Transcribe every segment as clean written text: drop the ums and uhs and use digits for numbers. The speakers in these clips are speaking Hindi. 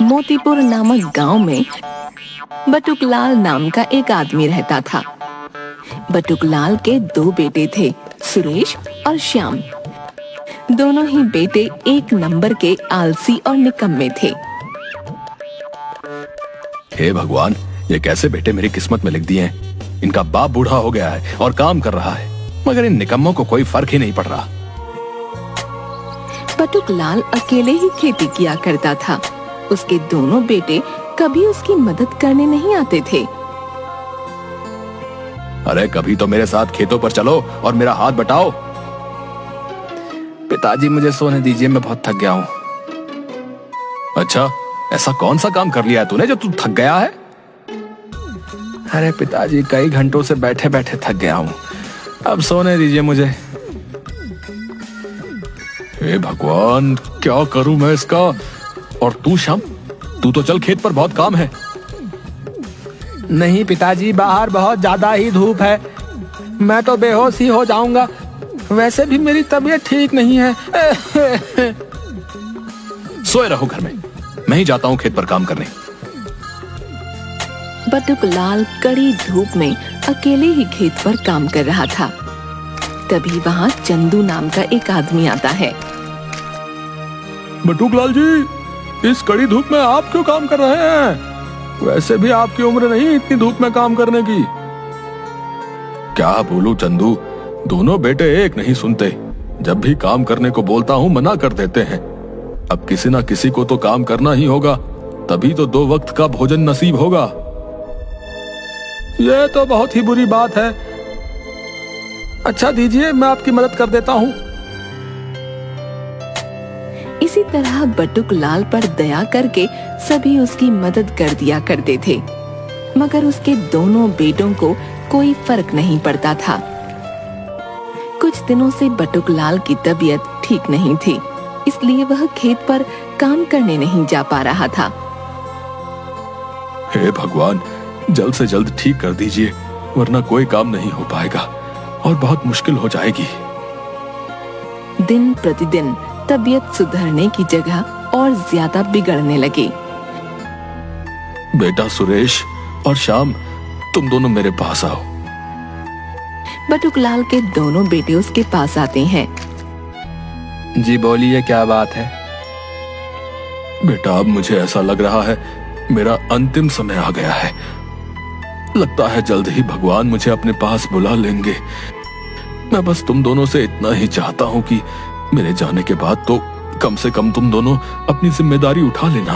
मोतीपुर नामक गांव में बटुकलाल नाम का एक आदमी रहता था। बटुकलाल के दो बेटे थे, सुरेश और श्याम। दोनों ही बेटे एक नंबर के आलसी और निकम्मे थे। हे भगवान, ये कैसे बेटे मेरी किस्मत में लिख दिए हैं। इनका बाप बूढ़ा हो गया है और काम कर रहा है, मगर इन निकम्मों को कोई फर्क ही नहीं पड़ रहा। बटुकलाल अकेले ही खेती किया करता था। उसके दोनों बेटे कभी उसकी मदद करने नहीं आते थे। अरे कभी तो मेरे साथ खेतों पर चलो और मेरा हाथ बटाओ। पिताजी मुझे सोने दीजिए, मैं बहुत थक गया हूँ। अच्छा, ऐसा कौन सा काम कर लिया है तूने जो तू थक गया है? अरे पिताजी, कई घंटों से बैठे बैठे थक गया हूँ, अब सोने दीजिए मुझे। हे भगवान, क्या करूं मैं इसका। और तू श्याम, तू तो चल, खेत पर बहुत काम है। नहीं पिताजी, बाहर बहुत ज्यादा ही धूप है, मैं तो बेहोश ही हो जाऊंगा। वैसे भी मेरी तबीयत ठीक नहीं है। सोए रहो घर में, मैं ही जाता हूँ खेत पर काम करने। बटुकलाल कड़ी धूप में अकेले ही खेत पर काम कर रहा था। तभी वहाँ चंदू नाम का एक आदमी आता है। बटुकलाल जी, इस कड़ी धूप में आप क्यों काम कर रहे हैं? वैसे भी आपकी उम्र नहीं इतनी धूप में काम करने की। क्या बोलूं चंदू, दोनों बेटे एक नहीं सुनते। जब भी काम करने को बोलता हूँ मना कर देते हैं। अब किसी ना किसी को तो काम करना ही होगा, तभी तो 2 वक्त का भोजन नसीब होगा। यह तो बहुत ही बुरी बात है। अच्छा दीजिए, मैं आपकी मदद कर देता हूँ। इसी तरह बटुकलाल पर दया करके सभी उसकी मदद कर दिया करते थे, मगर उसके दोनों बेटों को कोई फर्क नहीं पड़ता था। कुछ दिनों से बटुकलाल की तबीयत ठीक नहीं थी, इसलिए वह खेत पर काम करने नहीं जा पा रहा था। हे भगवान, जल्द से जल्द ठीक कर दीजिए, वरना कोई काम नहीं हो पाएगा और बहुत मुश्किल हो जाएगी। दिन प्रतिदिन तबीयत सुधरने की जगह और ज्यादा बिगड़ने लगी। बेटा सुरेश और श्याम, तुम दोनों मेरे पास आओ। बटुकलाल के दोनों बेटे उसके पास आते हैं। जी बोलिए, क्या बात है? बेटा, अब मुझे ऐसा लग रहा है मेरा अंतिम समय आ गया है। लगता है जल्द ही भगवान मुझे अपने पास बुला लेंगे। मैं बस तुम दोनों से इतना ही चाहता हूँ कि मेरे जाने के बाद तो कम से कम तुम दोनों अपनी जिम्मेदारी उठा लेना।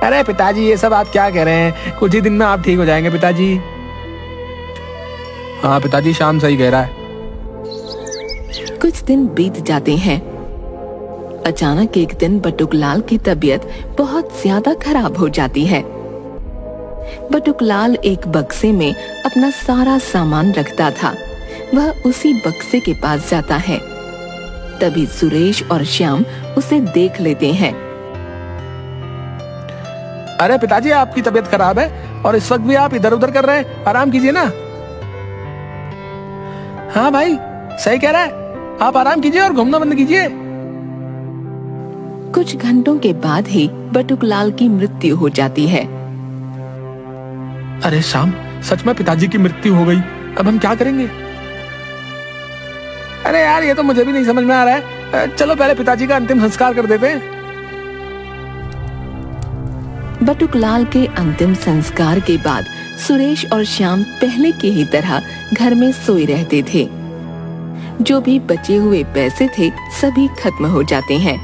अरे पिताजी, ये सब आप क्या कह रहे हैं? कुछ ही दिन में आप ठीक हो जाएंगे पिताजी। हाँ पिताजी, श्याम सही कह रहा है। कुछ दिन बीत जाते हैं। अचानक एक दिन बटुकलाल की तबीयत बहुत ज्यादा खराब हो जाती है। बटुकलाल एक बक्से में अपना सारा सामान रखता था। वह उसी बक्से के पास जाता है। तभी सुरेश और श्याम उसे देख लेते हैं। अरे पिताजी, आपकी तबीयत खराब है और इस वक्त भी आप इधर उधर कर रहे हैं, आराम कीजिए ना। हाँ भाई, सही कह रहा है, आप आराम कीजिए और घूमना बंद कीजिए। कुछ घंटों के बाद ही बटुकलाल की मृत्यु हो जाती है। अरे श्याम, सच में पिताजी की मृत्यु हो गई, अब हम क्या करेंगे? अरे यार, ये तो मुझे भी नहीं समझ में आ रहा है। चलो पहले पिताजी का अंतिम संस्कार कर देते हैं। बटुकलाल के अंतिम संस्कार के बाद सुरेश और श्याम पहले की ही तरह घर में सोए रहते थे। जो भी बचे हुए पैसे थे सभी खत्म हो जाते हैं।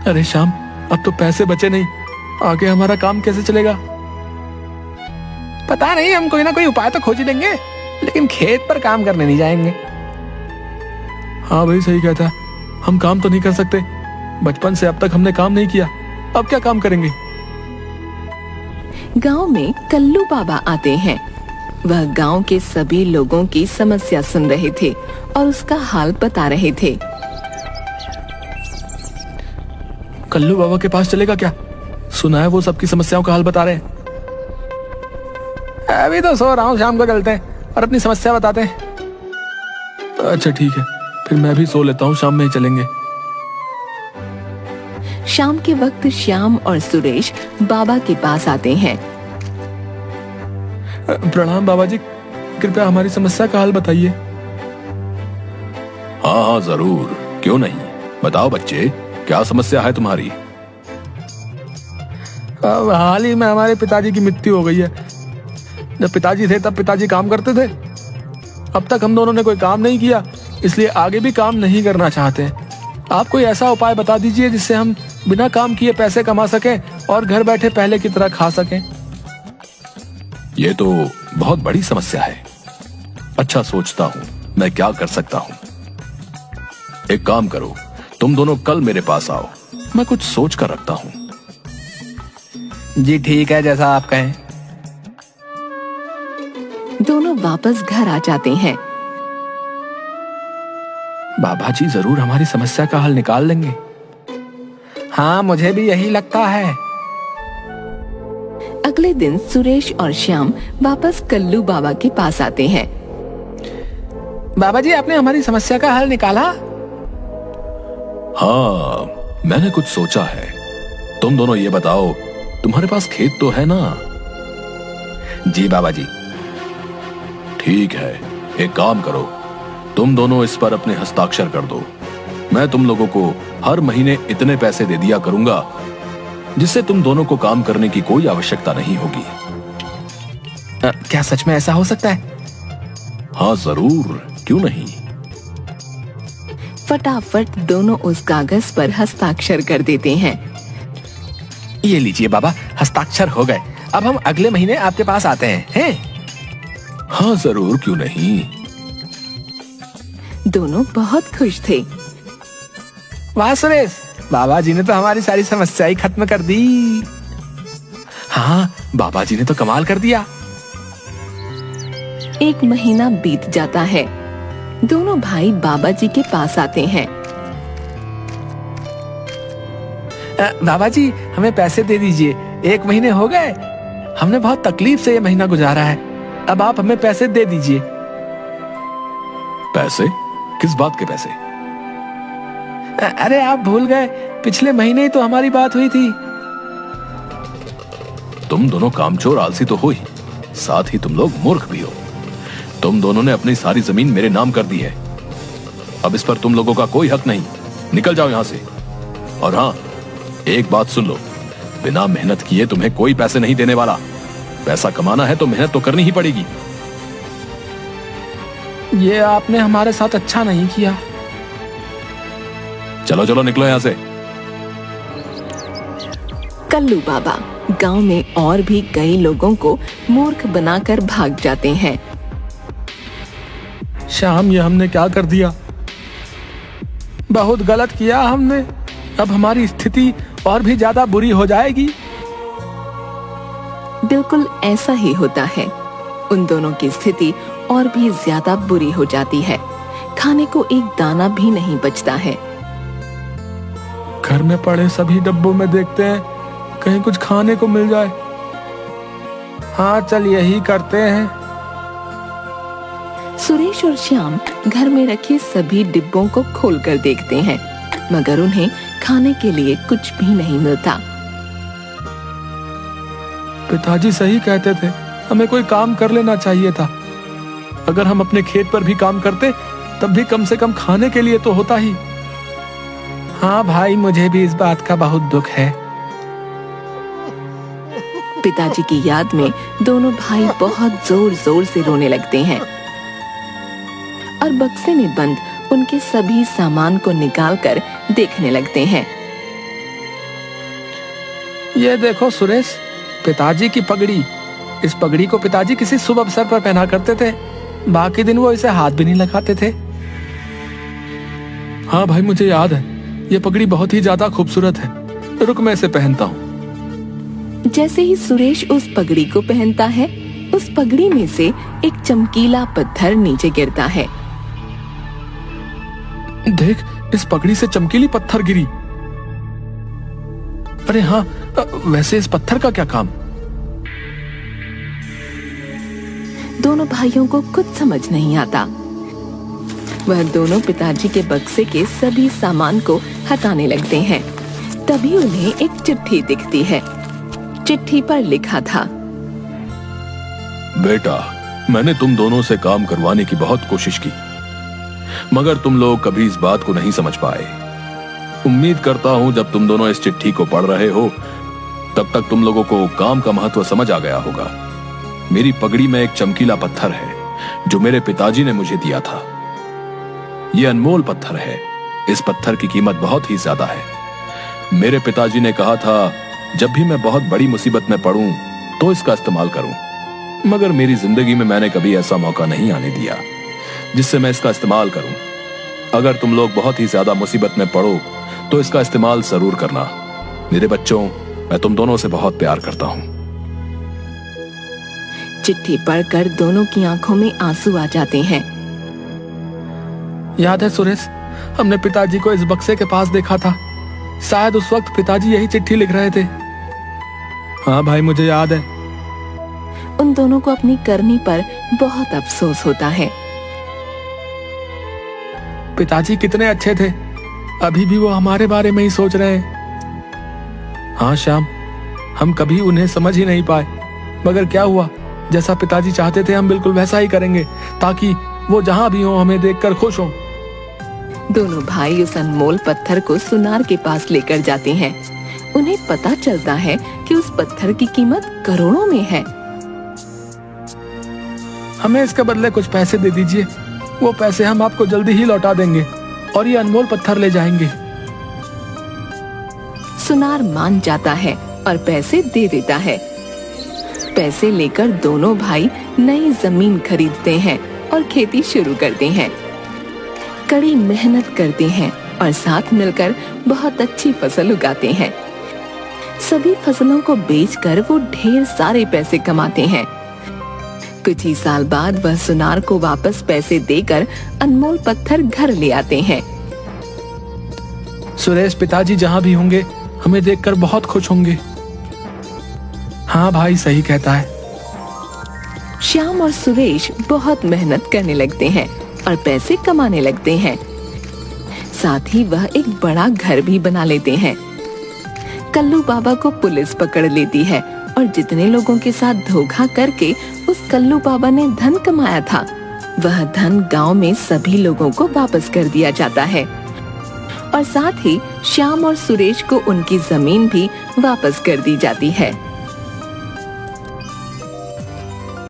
अरे श्याम, अब तो पैसे बचे नहीं, आगे हमारा काम कैसे चलेगा? पता नहीं, हम कोई ना कोई उपाय तो खोज ही लेंगे, लेकिन खेत पर काम करने नहीं जाएंगे। हाँ भाई, सही कहता है, हम काम तो नहीं कर सकते। बचपन से अब तक हमने काम नहीं किया, अब क्या काम करेंगे? गांव में कल्लू बाबा आते हैं। वह गांव के सभी लोगों की समस्या सुन रहे थे और उसका हाल बता रहे थे। कल्लू बाबा के पास चलेगा क्या? सुना है वो सबकी समस्याओं का हल बता रहे हैं। अभी तो सो रहा हूँ, शाम को चलते हैं और अपनी समस्या बताते हैं। अच्छा ठीक है, फिर मैं भी सो लेता हूँ, शाम में ही चलेंगे। शाम के वक्त श्याम और सुरेश बाबा के पास आते हैं। प्रणाम बाबा जी, कृपया हमारी समस्या का हल बताइए। हाँ हाँ जरूर, क्यों नहीं, बताओ बच्चे, क्या समस्या है तुम्हारी? हाल ही में हमारे पिताजी की मृत्यु हो गई है। जब पिताजी थे तब पिताजी काम करते थे। अब तक हम दोनों ने कोई काम नहीं किया, इसलिए आगे भी काम नहीं करना चाहते। आप कोई ऐसा उपाय बता दीजिए जिससे हम बिना काम किए पैसे कमा सकें और घर बैठे पहले की तरह खा सकें। ये तो बहुत बड़ी समस्या है। अच्छा, सोचता हूँ मैं क्या कर सकता हूँ। एक काम करो, तुम दोनों कल मेरे पास आओ, मैं कुछ सोच कर रखता हूँ। जी ठीक है, जैसा आप कहें। दोनों वापस घर आ जाते हैं। बाबा जी जरूर हमारी समस्या का हल निकाल लेंगे। हाँ, मुझे भी यही लगता है। अगले दिन सुरेश और श्याम वापस कल्लू बाबा के पास आते हैं। बाबा जी, आपने हमारी समस्या का हल निकाला? हाँ, मैंने कुछ सोचा है। तुम दोनों ये बताओ, तुम्हारे पास खेत तो है ना? जी बाबा जी। ठीक है, एक काम करो, तुम दोनों इस पर अपने हस्ताक्षर कर दो। मैं तुम लोगों को हर महीने इतने पैसे दे दिया करूंगा, जिससे तुम दोनों को काम करने की कोई आवश्यकता नहीं होगी। क्या सच में ऐसा हो सकता है? हाँ जरूर, क्यों नहीं। फटाफट दोनों उस कागज पर हस्ताक्षर कर देते हैं। ये लीजिए बाबा, हस्ताक्षर हो गए। अब हम अगले महीने आपके पास आते हैं? हाँ जरूर, क्यों नहीं। दोनों बहुत खुश थे। वाह सुरेश, बाबा जी ने तो हमारी सारी समस्याएं खत्म कर दी। हाँ, बाबा जी ने तो कमाल कर दिया। एक महीना बीत जाता है। दोनों भाई बाबा जी के पास आते हैं। बाबा जी, हमें पैसे दे दीजिए। 1 महीने हो गए, हमने बहुत तकलीफ से ये महीना गुजारा है। अब आप हमें पैसे दे दीजिए। पैसे? किस बात के पैसे? अरे आप भूल गए, पिछले महीने ही तो हमारी बात हुई थी। तुम दोनों कामचोर आलसी तो हो ही, साथ ही तुम लोग मूर्ख भी हो। तुम दोनों ने अपनी सारी जमीन मेरे नाम कर दी है। अब इस पर तुम लोगों का कोई हक नहीं। निकल जाओ यहां से। और हाँ, एक बात सुन लो, बिना मेहनत किए तुम्हें कोई पैसे नहीं देने वाला। पैसा कमाना है तो मेहनत तो करनी ही पड़ेगी। ये आपने हमारे साथ अच्छा नहीं किया। चलो चलो, निकलो यहां से। कल्लू बाबा गांव में और भी कई लोगों को मूर्ख बनाकर भाग जाते हैं। श्याम, ये हमने क्या कर दिया? बहुत गलत किया हमने। अब हमारी स्थिति और भी ज्यादा बुरी हो जाएगी। बिल्कुल ऐसा ही होता है। उन दोनों की स्थिति और भी ज्यादा बुरी हो जाती है। खाने को एक दाना भी नहीं बचता है। घर में पड़े सभी डब्बों में देखते हैं, कहीं कुछ खाने को मिल जाए। हाँ, चल यही करते हैं। सुरेश और श्याम घर में रखे सभी डिब्बों को खोलकर देखते हैं, मगर उन्हें खाने के लिए कुछ भी नहीं मिलता। पिताजी सही कहते थे, हमें कोई काम कर लेना चाहिए था। अगर हम अपने खेत पर भी काम करते, तब भी कम से कम खाने के लिए तो होता ही। हाँ भाई, मुझे भी इस बात का बहुत दुख है। पिताजी की याद में दोनों भाई बहुत जोर जोर से रोने लगते हैं और बक्से में बंद उनके सभी सामान को निकालकर देखने लगते हैं। ये देखो सुरेश, पिताजी की पगड़ी। इस पगड़ी को पिताजी किसी शुभ अवसर पर पहना करते थे। बाकी दिन वो इसे हाथ भी नहीं लगाते थे। हाँ भाई, मुझे याद है। ये पगड़ी बहुत ही ज्यादा खूबसूरत है। रुक, मैं इसे पहनता हूँ। जैसे ही सुरेश उस पगड़ी को पहनता है, उस पगड़ी में से एक चमकीला पत्थर नीचे गिरता है। देख, इस पगड़ी से चमकीली पत्थर गिरी। अरे हाँ, वैसे इस पत्थर का क्या काम? दोनों भाइयों को कुछ समझ नहीं आता। वह दोनों पिताजी के बक्से के सभी सामान को हटाने लगते हैं। तभी उन्हें एक चिट्ठी दिखती है। चिट्ठी पर लिखा था, बेटा, मैंने तुम दोनों से काम करवाने की बहुत कोशिश की, मगर तुम लोग कभी इस बात को नहीं समझ पाए। उम्मीद करता हूं जब तुम दोनों इस चिट्ठी को पढ़ रहे हो तब तक तुम लोगों को काम का महत्व समझ आ गया होगा। मेरी पगड़ी में एक चमकीला पत्थर है जो मेरे पिताजी ने मुझे दिया था। यह अनमोल पत्थर है। इस पत्थर की कीमत बहुत ही ज्यादा है। मेरे पिताजी ने कहा था जब भी मैं बहुत बड़ी मुसीबत में पड़ूं तो इसका इस्तेमाल करूं, मगर मेरी जिंदगी में मैंने कभी ऐसा मौका नहीं आने दिया जिससे मैं इसका इस्तेमाल करूं। अगर तुम लोग बहुत ही ज्यादा मुसीबत में पड़ो तो इसका इस्तेमाल जरूर करना। मेरे बच्चों, मैं तुम दोनों से बहुत प्यार करता हूं। चिट्ठी पढ़कर दोनों की आंखों में आंसू आ जाते हैं। याद है सुरेश, हमने पिताजी को इस बक्से के पास देखा था। शायद उस वक्त पिताजी यही चिट्ठी लिख रहे थे। हाँ भाई, मुझे याद है। उन दोनों को अपनी करनी पर बहुत अफसोस होता है। पिताजी कितने अच्छे थे, अभी भी वो हमारे बारे में ही सोच रहे हैं। हाँ श्याम, हम कभी उन्हें समझ ही नहीं पाए, मगर क्या हुआ, जैसा पिताजी चाहते थे हम बिल्कुल वैसा ही करेंगे ताकि वो जहां भी हो हमें देखकर खुश हो। दोनों भाई उस अनमोल पत्थर को सुनार के पास लेकर जाते हैं। उन्हें पता चलता है कि उस पत्थर की कीमत करोड़ों में है। हमें इसके बदले कुछ पैसे दे दीजिए, वो पैसे हम आपको जल्दी ही लौटा देंगे और ये अनमोल पत्थर ले जाएंगे। सुनार मान जाता है और पैसे दे देता है। पैसे लेकर दोनों भाई नई जमीन खरीदते हैं और खेती शुरू करते हैं। कड़ी मेहनत करते हैं और साथ मिलकर बहुत अच्छी फसल उगाते हैं। सभी फसलों को बेचकर वो ढेर सारे पैसे कमाते हैं। कुछ ही साल बाद वह सुनार को वापस पैसे देकर अनमोल पत्थर घर ले आते हैं। सुरेश, पिताजी जहां भी होंगे हमें देखकर बहुत खुश होंगे। हाँ भाई, सही कहता है। श्याम और सुरेश बहुत मेहनत करने लगते हैं और पैसे कमाने लगते हैं। साथ ही वह एक बड़ा घर भी बना लेते हैं। कल्लू बाबा को पुलिस पकड़ लेती है और जितने लोगों के साथ धोखा करके उस कल्लू बाबा ने धन कमाया था, वह धन गांव में सभी लोगों को वापस कर दिया जाता है और साथ ही श्याम और सुरेश को उनकी जमीन भी वापस कर दी जाती है।